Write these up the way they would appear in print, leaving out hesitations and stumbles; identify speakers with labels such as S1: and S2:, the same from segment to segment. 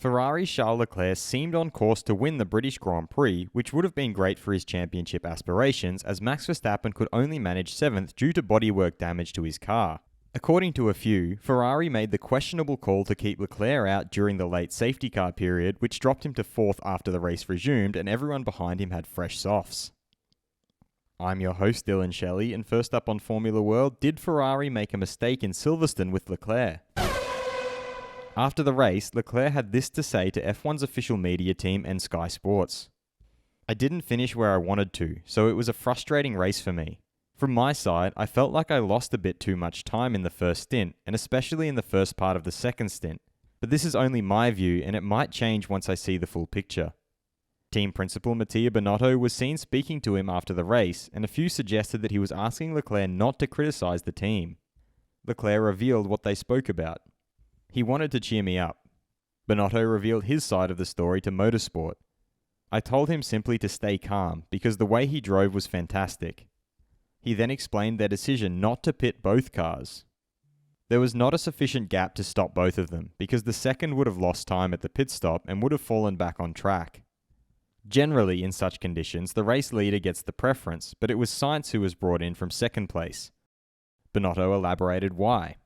S1: Ferrari's Charles Leclerc seemed on course to win the British Grand Prix, which would have been great for his championship aspirations, as Max Verstappen could only manage 7th due to bodywork damage to his car. According to a few, Ferrari made the questionable call to keep Leclerc out during the late safety car period, which dropped him to 4th after the race resumed and everyone behind him had fresh softs. I'm your host Dillon Shelley, and first up on Formula World, did Ferrari make a mistake in Silverstone with Leclerc? After the race, Leclerc had this to say to F1's official media team and Sky Sports. "I didn't finish where I wanted to, so it was a frustrating race for me. From my side, I felt like I lost a bit too much time in the first stint, and especially in the first part of the second stint. But this is only my view, and it might change once I see the full picture." Team principal Mattia Binotto was seen speaking to him after the race, and a few suggested that he was asking Leclerc not to criticise the team. Leclerc revealed what they spoke about. "He wanted to cheer me up." Binotto revealed his side of the story to Motorsport. "I told him simply to stay calm, because the way he drove was fantastic." He then explained their decision not to pit both cars. There was not a sufficient gap to stop both of them, because the second would have lost time at the pit stop and would have fallen back on track. Generally, in such conditions, the race leader gets the preference, but it was Sainz who was brought in from second place. Binotto elaborated why.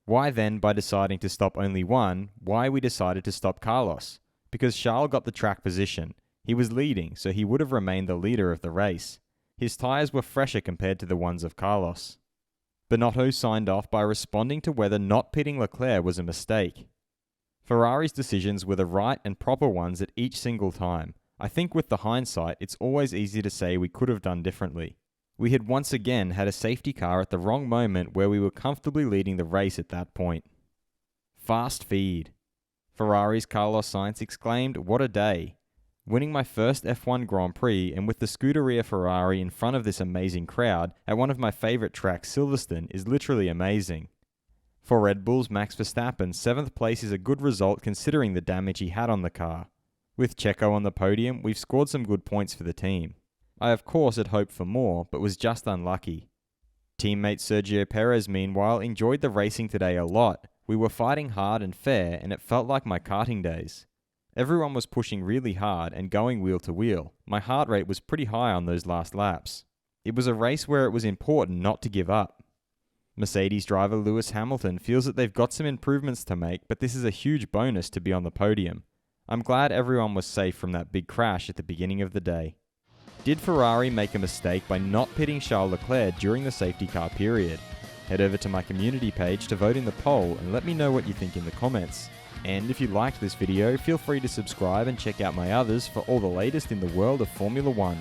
S1: Why then, by deciding to stop only one, why we decided to stop Carlos? Because Charles got the track position. He was leading, so he would have remained the leader of the race. His tyres were fresher compared to the ones of Carlos. Binotto signed off by responding to whether not pitting Leclerc was a mistake. Ferrari's decisions were the right and proper ones at each single time. I think with the hindsight, it's always easy to say we could have done differently. We had once again had a safety car at the wrong moment where we were comfortably leading the race at that point. Fast feed. Ferrari's Carlos Sainz exclaimed, "What a day. Winning my first F1 Grand Prix and with the Scuderia Ferrari in front of this amazing crowd at one of my favourite tracks, Silverstone, is literally amazing." For Red Bull's Max Verstappen, 7th place is a good result considering the damage he had on the car. With Checo on the podium, we've scored some good points for the team. I of course had hoped for more, but was just unlucky. Teammate Sergio Perez, meanwhile, enjoyed the racing today a lot. We were fighting hard and fair, and it felt like my karting days. Everyone was pushing really hard and going wheel to wheel. My heart rate was pretty high on those last laps. It was a race where it was important not to give up. Mercedes driver Lewis Hamilton feels that they've got some improvements to make, but this is a huge bonus to be on the podium. I'm glad everyone was safe from that big crash at the beginning of the day. Did Ferrari make a mistake by not pitting Charles Leclerc during the safety car period? Head over to my community page to vote in the poll and let me know what you think in the comments. And if you liked this video, feel free to subscribe and check out my others for all the latest in the world of Formula 1.